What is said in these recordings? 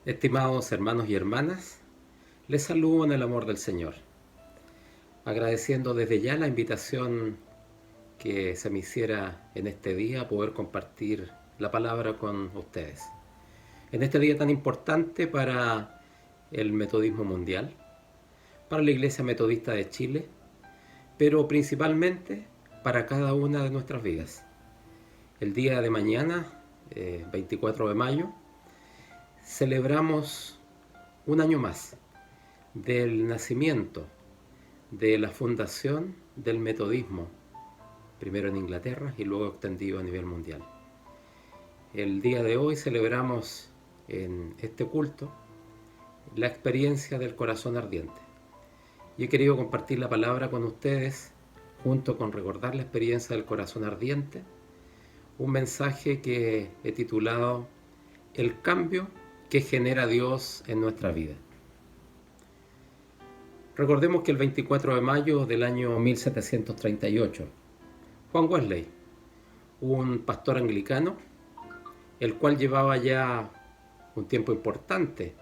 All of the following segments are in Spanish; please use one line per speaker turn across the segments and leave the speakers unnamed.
Estimados hermanos y hermanas, les saludo en el amor del Señor, agradeciendo desde ya la invitación que se me hiciera en este día a poder compartir la palabra con ustedes. En este día tan importante para el metodismo mundial, para la Iglesia Metodista de Chile, pero principalmente para cada una de nuestras vidas. El día de mañana, 24 de mayo, celebramos un año más del nacimiento, de la fundación del metodismo, primero en Inglaterra y luego extendido a nivel mundial. El día de hoy celebramos en este culto la experiencia del corazón ardiente. Y he querido compartir la palabra con ustedes, junto con recordar la experiencia del corazón ardiente, un mensaje que he titulado El cambio que genera Dios en nuestra vida. Recordemos que el 24 de mayo del año 1738, Juan Wesley, un pastor anglicano, el cual llevaba ya un tiempo importante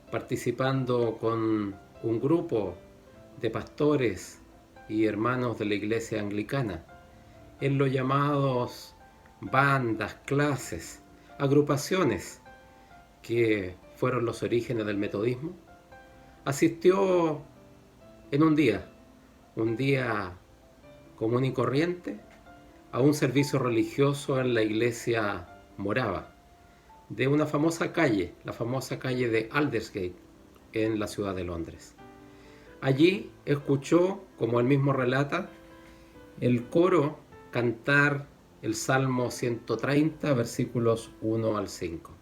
participando con un grupo de pastores y hermanos de la iglesia anglicana en los llamados bandas, clases, agrupaciones que fueron los orígenes del metodismo, asistió en un día común y corriente, a un servicio religioso en la iglesia morava de una famosa calle, la famosa calle de Aldersgate, en la ciudad de Londres. Allí escuchó, como él mismo relata, el coro cantar el Salmo 130, versículos 1 al 5.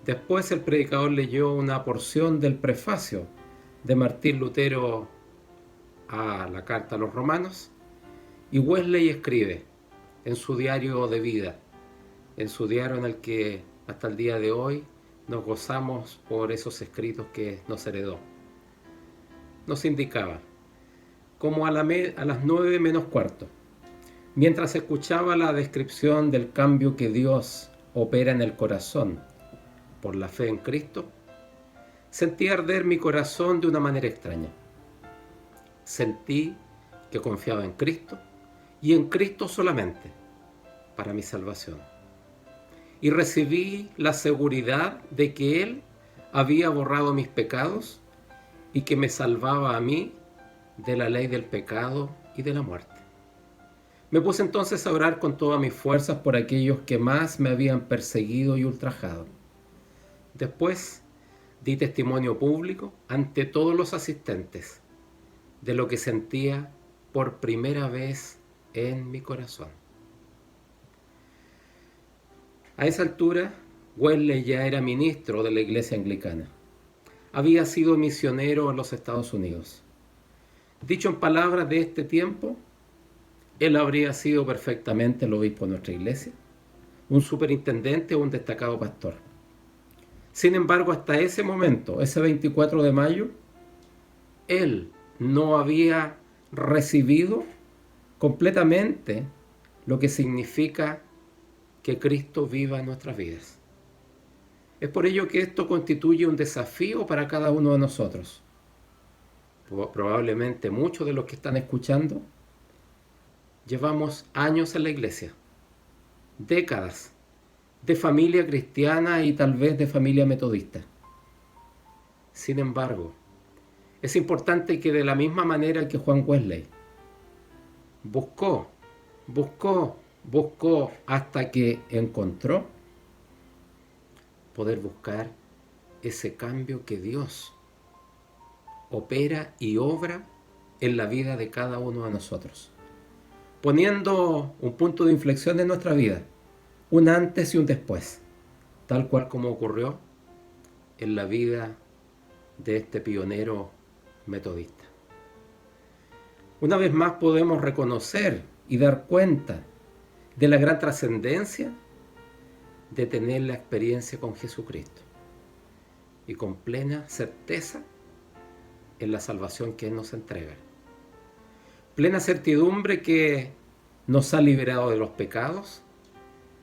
Después el predicador leyó una porción del prefacio de Martín Lutero a la carta a los romanos, y Wesley escribe en su diario de vida, en su diario en el que hasta el día de hoy nos gozamos por esos escritos que nos heredó. Nos indicaba, como a las 9 menos cuarto, mientras escuchaba la descripción del cambio que Dios opera en el corazón por la fe en Cristo, sentí arder mi corazón de una manera extraña. Sentí que confiaba en Cristo y en Cristo solamente para mi salvación. Y recibí la seguridad de que Él había borrado mis pecados y que me salvaba a mí de la ley del pecado y de la muerte. Me puse entonces a orar con todas mis fuerzas por aquellos que más me habían perseguido y ultrajado. Después di testimonio público ante todos los asistentes de lo que sentía por primera vez en mi corazón. A esa altura, Wesley ya era ministro de la iglesia anglicana. Había sido misionero en los Estados Unidos. Dicho en palabras de este tiempo, él habría sido perfectamente el obispo de nuestra iglesia, un superintendente o un destacado pastor. Sin embargo, hasta ese momento, ese 24 de mayo, él no había recibido completamente lo que significa que Cristo viva en nuestras vidas. Es por ello que esto constituye un desafío para cada uno de nosotros. Probablemente muchos de los que están escuchando llevamos años en la iglesia, décadas, de familia cristiana y tal vez de familia metodista. Sin embargo, es importante que de la misma manera que Juan Wesley buscó hasta que encontró, poder buscar ese cambio que Dios opera y obra en la vida de cada uno de nosotros, poniendo un punto de inflexión en nuestra vida, un antes y un después, tal cual como ocurrió en la vida de este pionero metodista. Una vez más podemos reconocer y dar cuenta de la gran trascendencia de tener la experiencia con Jesucristo y con plena certeza en la salvación que Él nos entrega. Plena certidumbre que nos ha liberado de los pecados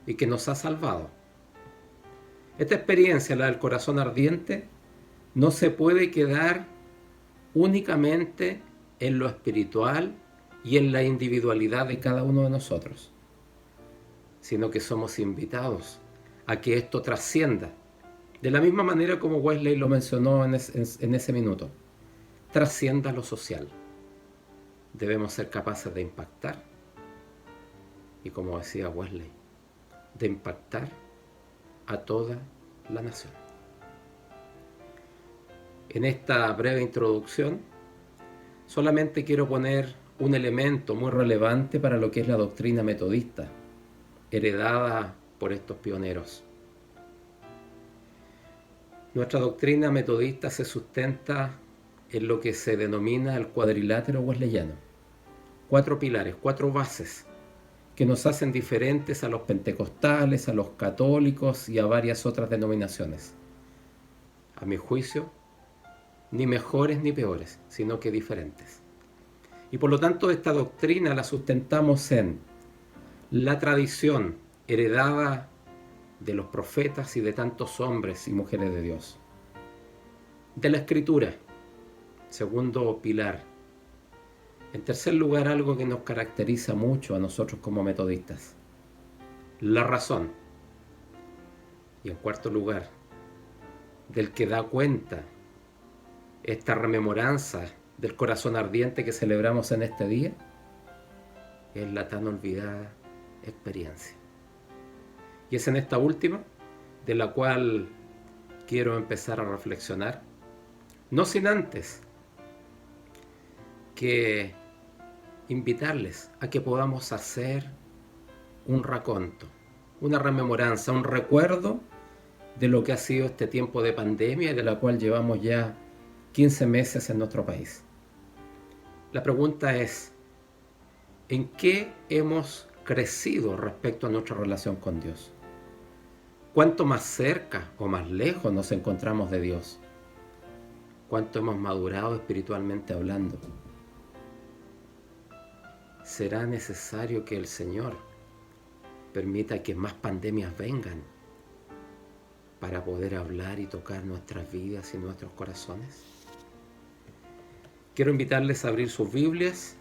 y que nos ha salvado. Esta experiencia, la del corazón ardiente, no se puede quedar únicamente en lo espiritual y en la individualidad de cada uno de nosotros, sino que somos invitados a que esto trascienda, de la misma manera como Wesley lo mencionó en ese minuto, trascienda lo social. Debemos ser capaces de impactar, y como decía Wesley, de impactar a toda la nación. En esta breve introducción, solamente quiero poner un elemento muy relevante para lo que es la doctrina metodista, heredada por estos pioneros. Nuestra doctrina metodista se sustenta en lo que se denomina el cuadrilátero wesleyano. 4 pilares, 4 bases que nos hacen diferentes a los pentecostales, a los católicos y a varias otras denominaciones. A mi juicio, ni mejores ni peores, sino que diferentes. Y por lo tanto esta doctrina la sustentamos en la tradición heredada de los profetas y de tantos hombres y mujeres de Dios. De la Escritura, segundo pilar. En tercer lugar, algo que nos caracteriza mucho a nosotros como metodistas, la razón. Y en cuarto lugar, del que da cuenta esta rememoranza del corazón ardiente que celebramos en este día, es la tan olvidada experiencia. Y es en esta última de la cual quiero empezar a reflexionar, no sin antes que invitarles a que podamos hacer un raconto, una rememoranza, un recuerdo de lo que ha sido este tiempo de pandemia y de la cual llevamos ya 15 meses en nuestro país. La pregunta es, ¿en qué hemos crecido respecto a nuestra relación con Dios? ¿Cuánto más cerca o más lejos nos encontramos de Dios? ¿Cuánto hemos madurado espiritualmente hablando? ¿Será necesario que el Señor permita que más pandemias vengan para poder hablar y tocar nuestras vidas y nuestros corazones? Quiero invitarles a abrir sus Biblias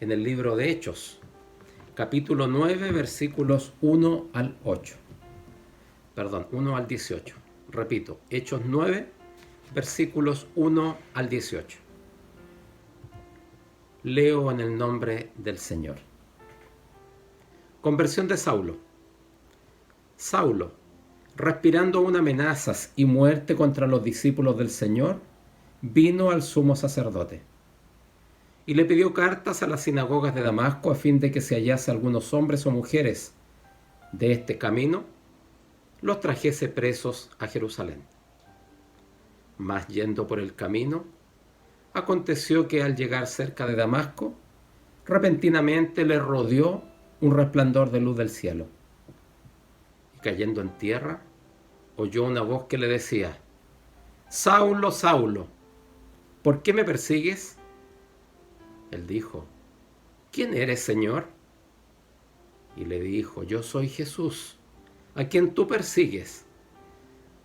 en el libro de Hechos, capítulo 9, versículos 1 al 8. Perdón, 1 al 18. Repito, Hechos 9, versículos 1 al 18. Leo en el nombre del Señor. Conversión de Saulo. Saulo, respirando aún amenazas y muerte contra los discípulos del Señor, vino al sumo sacerdote y le pidió cartas a las sinagogas de Damasco a fin de que se hallase algunos hombres o mujeres de este camino, los trajese presos a Jerusalén. Mas yendo por el camino, aconteció que al llegar cerca de Damasco, repentinamente le rodeó un resplandor de luz del cielo. Y cayendo en tierra, oyó una voz que le decía: Saulo, Saulo, ¿por qué me persigues? Él dijo: ¿Quién eres, Señor? Y le dijo: Yo soy Jesús, a quien tú persigues.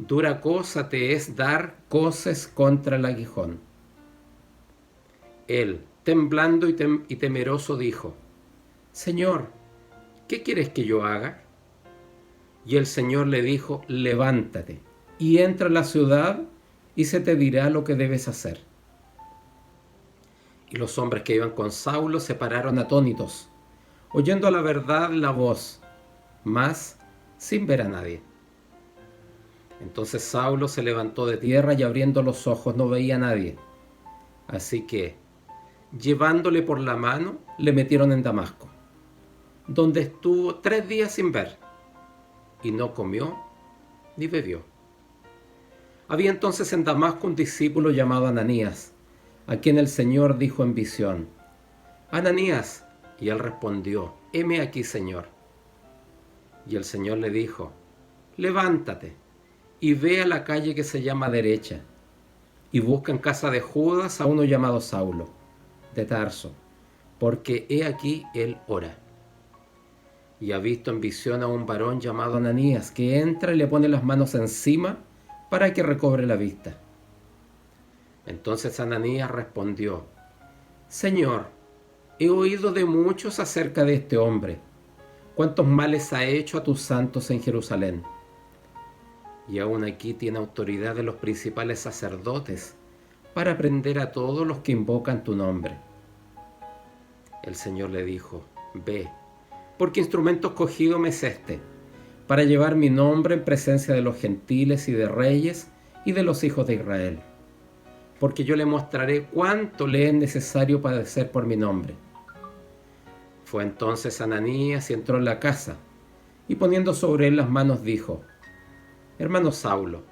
Dura cosa te es dar coces contra el aguijón. Él, temblando y temeroso, dijo: Señor, ¿qué quieres que yo haga? Y el Señor le dijo: Levántate y entra a la ciudad y se te dirá lo que debes hacer. Y los hombres que iban con Saulo se pararon atónitos, oyendo a la verdad la voz, mas sin ver a nadie. Entonces Saulo se levantó de tierra y abriendo los ojos no veía a nadie. Así que, llevándole por la mano, le metieron en Damasco, donde estuvo 3 días sin ver, y no comió ni bebió. Había entonces en Damasco un discípulo llamado Ananías, a quien el Señor dijo en visión: Ananías. Y él respondió: heme aquí, Señor. Y el Señor le dijo: levántate y ve a la calle que se llama Derecha, y busca en casa de Judas a uno llamado Saulo, de Tarso, porque he aquí él ora. y ha visto en visión a un varón llamado Ananías, que entra y le pone las manos encima para que recobre la vista. Entonces Ananías respondió: Señor, he oído de muchos acerca de este hombre, cuántos males ha hecho a tus santos en Jerusalén. Y aún aquí tiene autoridad de los principales sacerdotes para prender a todos los que invocan tu nombre. El Señor le dijo: Ve, porque instrumento escogido me es este, para llevar mi nombre en presencia de los gentiles y de reyes y de los hijos de Israel. Porque yo le mostraré cuánto le es necesario padecer por mi nombre. Fue entonces Ananías y entró en la casa, y poniendo sobre él las manos dijo: Hermano Saulo,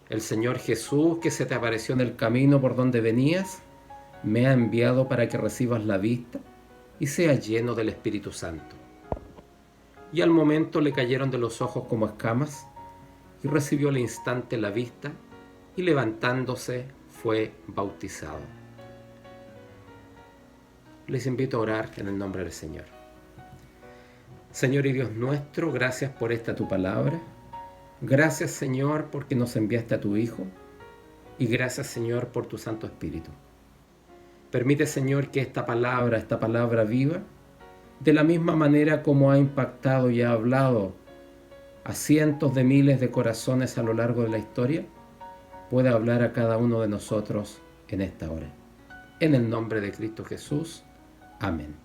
el Señor Jesús, que se te apareció en el camino por donde venías, me ha enviado para que recibas la vista y seas lleno del Espíritu Santo. Y al momento le cayeron de los ojos como escamas, y recibió al instante la vista, y levantándose fue bautizado. Les invito a orar en el nombre del Señor. Señor y Dios nuestro, gracias por esta tu palabra. Gracias, Señor, porque nos enviaste a tu Hijo. Y gracias, Señor, por tu Santo Espíritu. Permite, Señor, que esta palabra viva, de la misma manera como ha impactado y ha hablado a cientos de miles de corazones a lo largo de la historia, pueda hablar a cada uno de nosotros en esta hora. En el nombre de Cristo Jesús. Amén.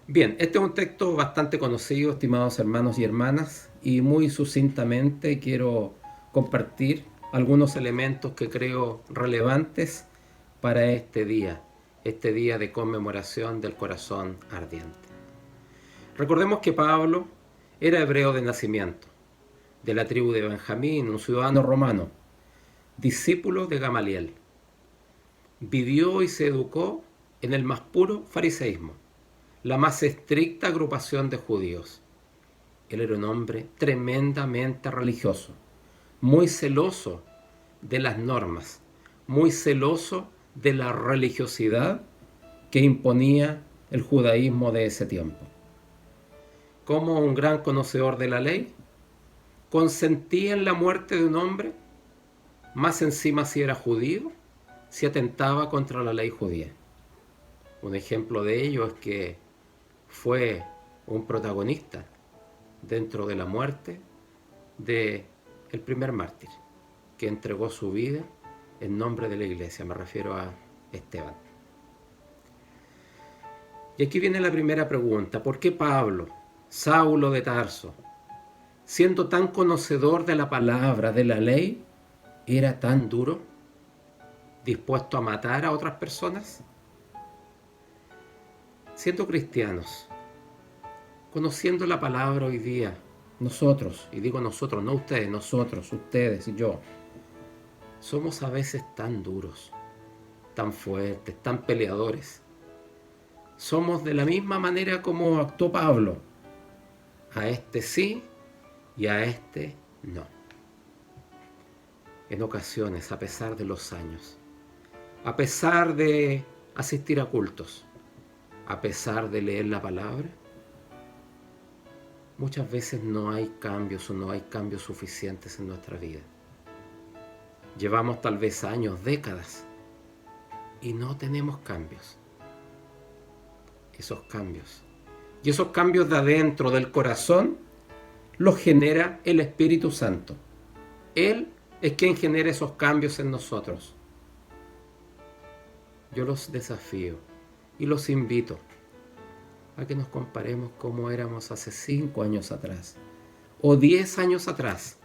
Bien, este es un texto bastante conocido, estimados hermanos y hermanas, y muy sucintamente quiero compartir algunos elementos que creo relevantes para este día de conmemoración del corazón ardiente. Recordemos que Pablo era hebreo de nacimiento, de la tribu de Benjamín, un ciudadano romano, discípulo de Gamaliel. Vivió y se educó en el más puro fariseísmo, la más estricta agrupación de judíos. Él era un hombre tremendamente religioso, muy celoso de las normas, muy celoso de la religiosidad que imponía el judaísmo de ese tiempo. Como un gran conocedor de la ley, consentía en la muerte de un hombre, más encima si era judío, si atentaba contra la ley judía. Un ejemplo de ello es que fue un protagonista dentro de la muerte del primer mártir, que entregó su vida en nombre de la iglesia. Me refiero a Esteban. Y aquí viene la primera pregunta: ¿por qué Pablo, Saulo de Tarso, siendo tan conocedor de la palabra, de la ley, era tan duro, dispuesto a matar a otras personas? Siendo cristianos, conociendo la palabra hoy día, nosotros, y digo nosotros, no ustedes, nosotros, ustedes y yo, somos a veces tan duros, tan fuertes, tan peleadores. Somos de la misma manera como actuó Pablo. A este sí y a este no. En ocasiones, a pesar de los años, a pesar de asistir a cultos, a pesar de leer la palabra, muchas veces no hay cambios o no hay cambios suficientes en nuestra vida. Llevamos tal vez años, décadas, y no tenemos cambios. Esos cambios. Y esos cambios de adentro, del corazón, los genera el Espíritu Santo. Él es quien genera esos cambios en nosotros. Yo los desafío y los invito a que nos comparemos cómo éramos hace 5 años atrás o 10 años atrás.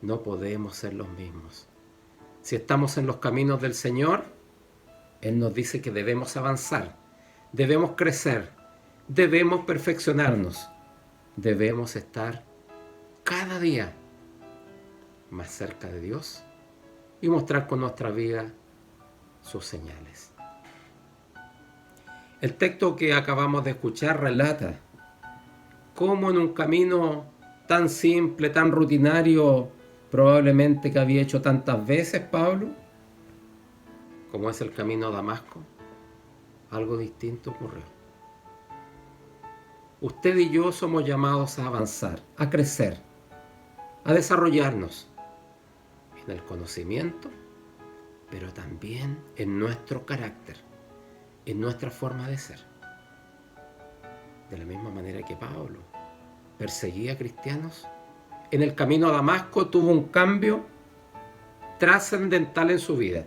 No podemos ser los mismos. Si estamos en los caminos del Señor, Él nos dice que debemos avanzar, debemos crecer, debemos perfeccionarnos, debemos estar cada día más cerca de Dios y mostrar con nuestra vida sus señales. El texto que acabamos de escuchar relata cómo en un camino tan simple, tan rutinario, probablemente que había hecho tantas veces Pablo, como es el camino a Damasco, algo distinto ocurrió. Usted y yo somos llamados a avanzar, a crecer, a desarrollarnos en el conocimiento, pero también en nuestro carácter, en nuestra forma de ser. De la misma manera que Pablo perseguía a cristianos, en el camino a Damasco tuvo un cambio trascendental en su vida.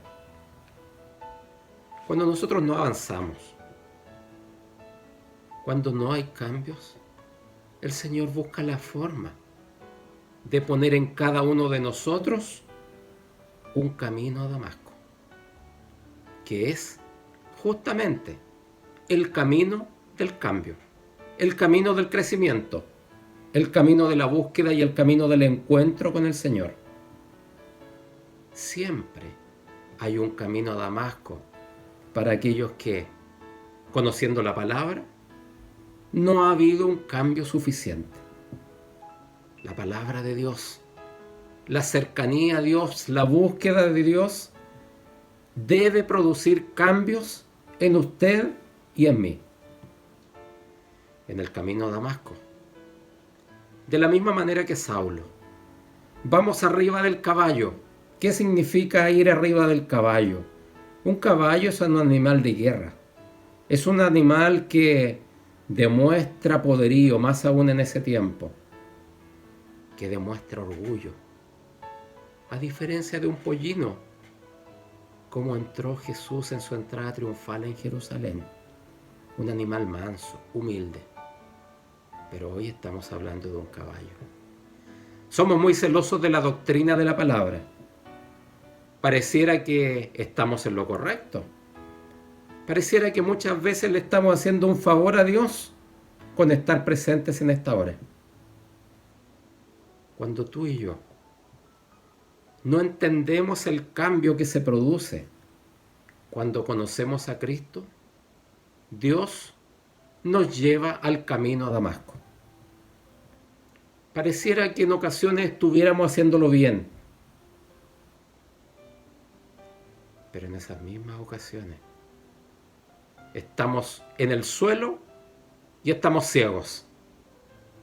Cuando nosotros no avanzamos, cuando no hay cambios, el Señor busca la forma de poner en cada uno de nosotros un camino a Damasco, que es justamente el camino del cambio, el camino del crecimiento, el camino de la búsqueda y el camino del encuentro con el Señor. Siempre hay un camino a Damasco para aquellos que, conociendo la palabra, no ha habido un cambio suficiente. La palabra de Dios, la cercanía a Dios, la búsqueda de Dios, debe producir cambios en usted y en mí. En el camino a Damasco, de la misma manera que Saulo, vamos arriba del caballo. ¿Qué significa ir arriba del caballo? Un caballo es un animal de guerra. Es un animal que demuestra poderío, más aún en ese tiempo, que demuestra orgullo. A diferencia de un pollino, como entró Jesús en su entrada triunfal en Jerusalén. Un animal manso, humilde. Pero hoy estamos hablando de un caballo. Somos muy celosos de la doctrina de la palabra. Pareciera que estamos en lo correcto. Pareciera que muchas veces le estamos haciendo un favor a Dios con estar presentes en esta hora. Cuando tú y yo no entendemos el cambio que se produce cuando conocemos a Cristo, Dios nos lleva al camino a Damasco. Pareciera que en ocasiones estuviéramos haciéndolo bien, pero en esas mismas ocasiones estamos en el suelo y estamos ciegos.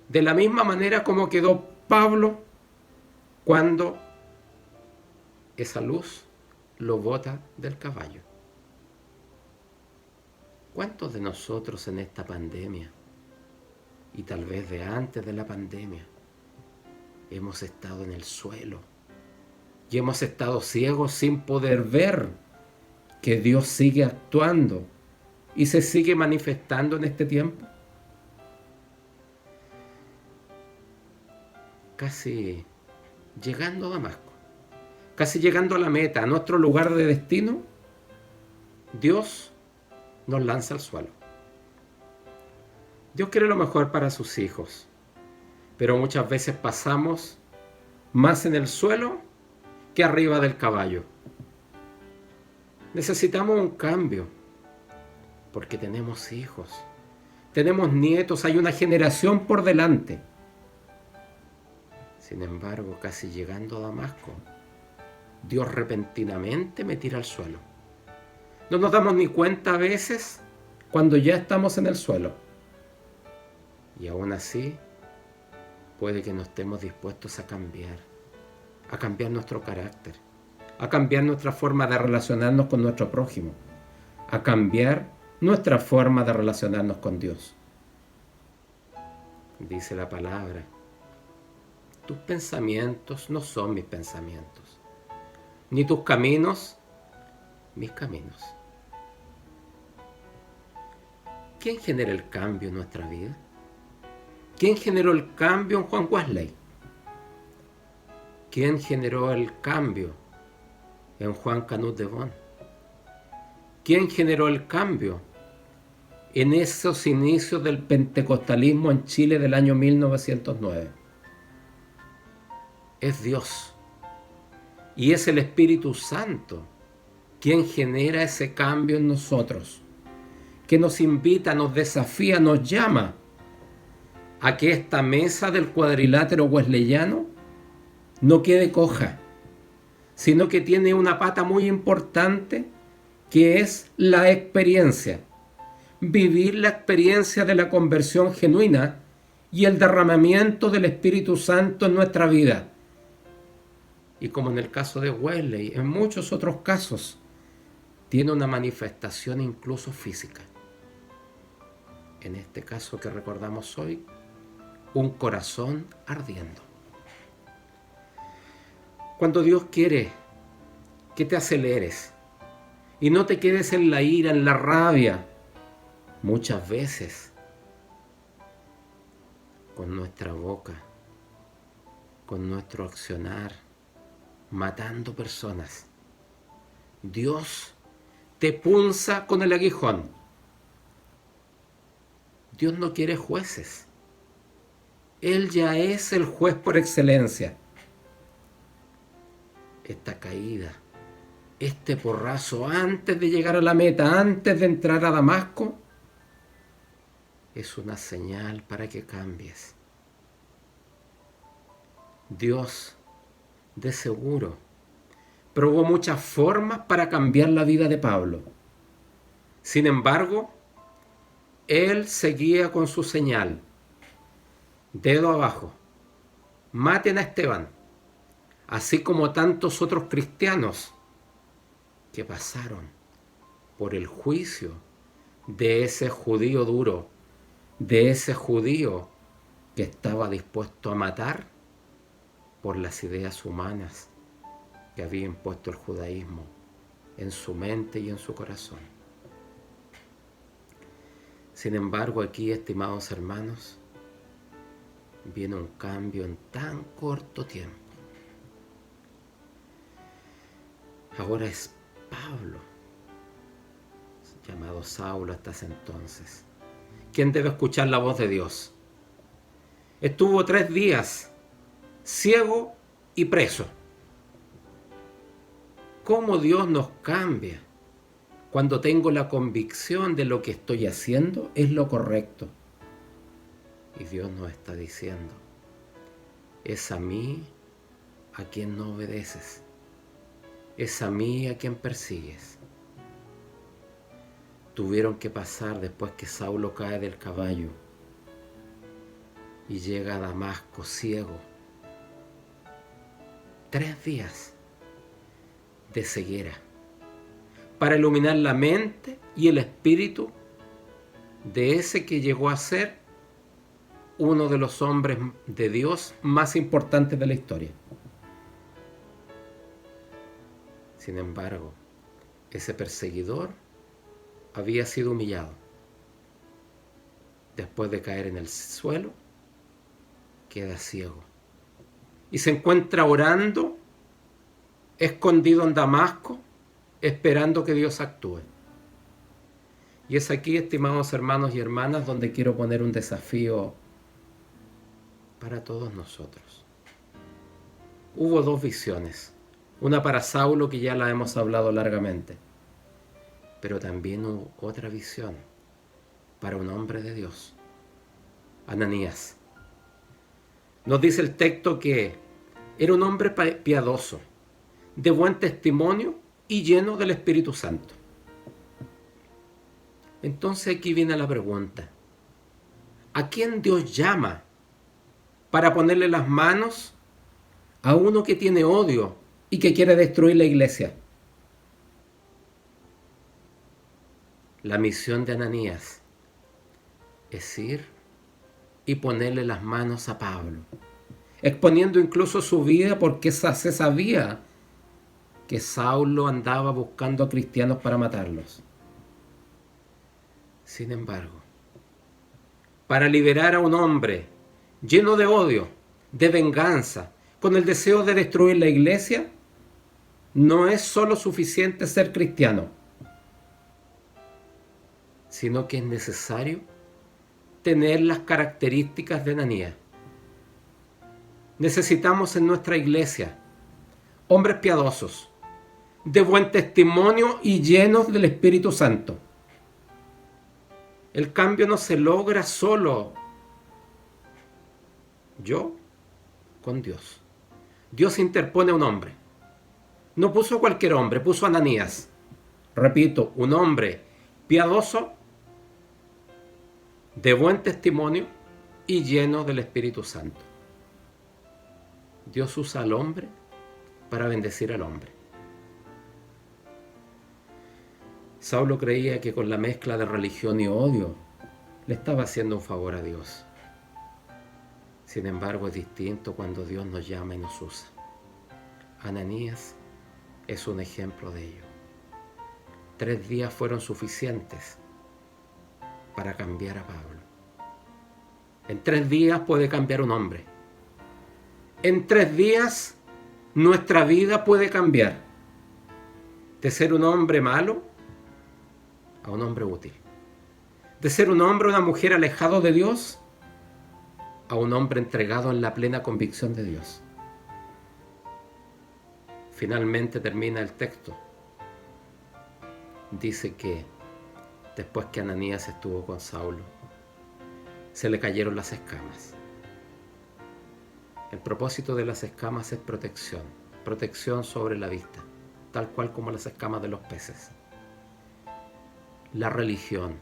De la misma manera como quedó Pablo cuando esa luz lo bota del caballo. ¿Cuántos de nosotros en esta pandemia, y tal vez de antes de la pandemia, hemos estado en el suelo y hemos estado ciegos sin poder ver que Dios sigue actuando y se sigue manifestando en este tiempo? Casi llegando a Damasco, casi llegando a la meta, a nuestro lugar de destino, Dios nos lanza al suelo. Dios quiere lo mejor para sus hijos, pero muchas veces pasamos más en el suelo que arriba del caballo. Necesitamos un cambio, porque tenemos hijos, tenemos nietos, hay una generación por delante. Sin embargo, casi llegando a Damasco, Dios repentinamente me tira al suelo. No nos damos ni cuenta a veces cuando ya estamos en el suelo. Y aún así, puede que no estemos dispuestos a cambiar nuestro carácter, a cambiar nuestra forma de relacionarnos con nuestro prójimo, a cambiar nuestra forma de relacionarnos con Dios. Dice la palabra: tus pensamientos no son mis pensamientos, ni tus caminos mis caminos. ¿Quién genera el cambio en nuestra vida? ¿Quién generó el cambio en Juan Wesley? ¿Quién generó el cambio en Juan Canut de Bon? ¿Quién generó el cambio en esos inicios del pentecostalismo en Chile del año 1909? Es Dios. Y es el Espíritu Santo quien genera ese cambio en nosotros, que nos invita, nos desafía, nos llama a que esta mesa del cuadrilátero wesleyano no quede coja, sino que tiene una pata muy importante, que es la experiencia. vivir la experiencia de la conversión genuina y el derramamiento del Espíritu Santo en nuestra vida. Y como en el caso de Wesley, en muchos otros casos, tiene una manifestación incluso física. En este caso que recordamos hoy, un corazón ardiendo. Cuando Dios quiere que te aceleres y no te quedes en la ira, en la rabia, muchas veces con nuestra boca, con nuestro accionar, matando personas, Dios te punza con el aguijón. Dios no quiere jueces. Él ya es el juez por excelencia. Esta caída, este porrazo antes de llegar a la meta, antes de entrar a Damasco, es una señal para que cambies. Dios, de seguro, probó muchas formas para cambiar la vida de Pablo. Sin embargo, él seguía con su señal. Dedo abajo. Maten a Esteban. Así como tantos otros cristianos que pasaron por el juicio de ese judío duro, de ese judío que estaba dispuesto a matar por las ideas humanas que había impuesto el judaísmo en su mente y en su corazón. Sin embargo, aquí, estimados hermanos, viene un cambio en tan corto tiempo. Ahora es Pablo, llamado Saulo hasta ese entonces, quien debe escuchar la voz de Dios. Estuvo 3 días ciego y preso. ¿Cómo Dios nos cambia cuando tengo la convicción de lo que estoy haciendo es lo correcto? Y Dios nos está diciendo, es a mí a quien no obedeces, es a mí a quien persigues. Tuvieron que pasar después que Saulo cae del caballo y llega a Damasco ciego. 3 días de ceguera para iluminar la mente y el espíritu de ese que llegó a ser uno de los hombres de Dios más importantes de la historia. Sin embargo, ese perseguidor había sido humillado. Después de caer en el suelo, queda ciego. Y se encuentra orando, escondido en Damasco, esperando que Dios actúe. Y es aquí, estimados hermanos y hermanas, donde quiero poner un desafío para todos nosotros. Hubo 2 visiones. Una para Saulo, que ya la hemos hablado largamente. Pero también hubo otra visión para un hombre de Dios, Ananías. Nos dice el texto que era un hombre piadoso, de buen testimonio y lleno del Espíritu Santo. Entonces aquí viene la pregunta: ¿a quién Dios llama para ponerle las manos a uno que tiene odio y que quiere destruir la iglesia? La misión de Ananías es ir y ponerle las manos a Pablo, exponiendo incluso su vida, porque se sabía que Saulo andaba buscando a cristianos para matarlos. Sin embargo, para liberar a un hombre lleno de odio, de venganza, con el deseo de destruir la iglesia, no es solo suficiente ser cristiano, sino que es necesario tener las características de Ananías. Necesitamos en nuestra iglesia hombres piadosos, de buen testimonio y llenos del Espíritu Santo. El cambio no se logra solo yo con Dios. Dios interpone a un hombre. No puso cualquier hombre, puso a Ananías. Repito, un hombre piadoso, de buen testimonio y llenos del Espíritu Santo. Dios usa al hombre para bendecir al hombre. Saulo creía que con la mezcla de religión y odio le estaba haciendo un favor a Dios. Sin embargo, es distinto cuando Dios nos llama y nos usa. Ananías es un ejemplo de ello. 3 días fueron suficientes para cambiar a Pablo. En 3 días puede cambiar un hombre. En 3 días nuestra vida puede cambiar de ser un hombre malo a un hombre útil. De ser un hombre o una mujer alejado de Dios a un hombre entregado en la plena convicción de Dios. Finalmente termina el texto. Dice que después que Ananías estuvo con Saulo, se le cayeron las escamas. El propósito de las escamas es protección, protección sobre la vista, tal cual como las escamas de los peces. La religión,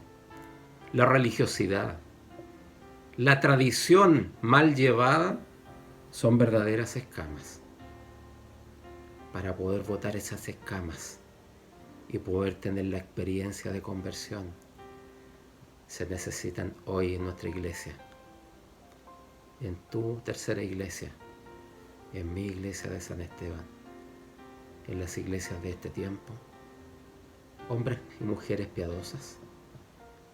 la religiosidad, la tradición mal llevada son verdaderas escamas. Para poder botar esas escamas y poder tener la experiencia de conversión, se necesitan hoy en nuestra iglesia, en tu tercera iglesia, en mi iglesia de San Esteban, en las iglesias de este tiempo, hombres y mujeres piadosas,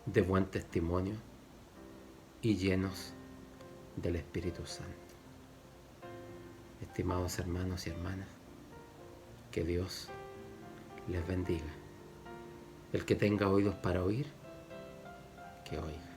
de buen testimonio y llenos del Espíritu Santo. Estimados hermanos y hermanas, que Dios les bendiga. El que tenga oídos para oír, que oiga.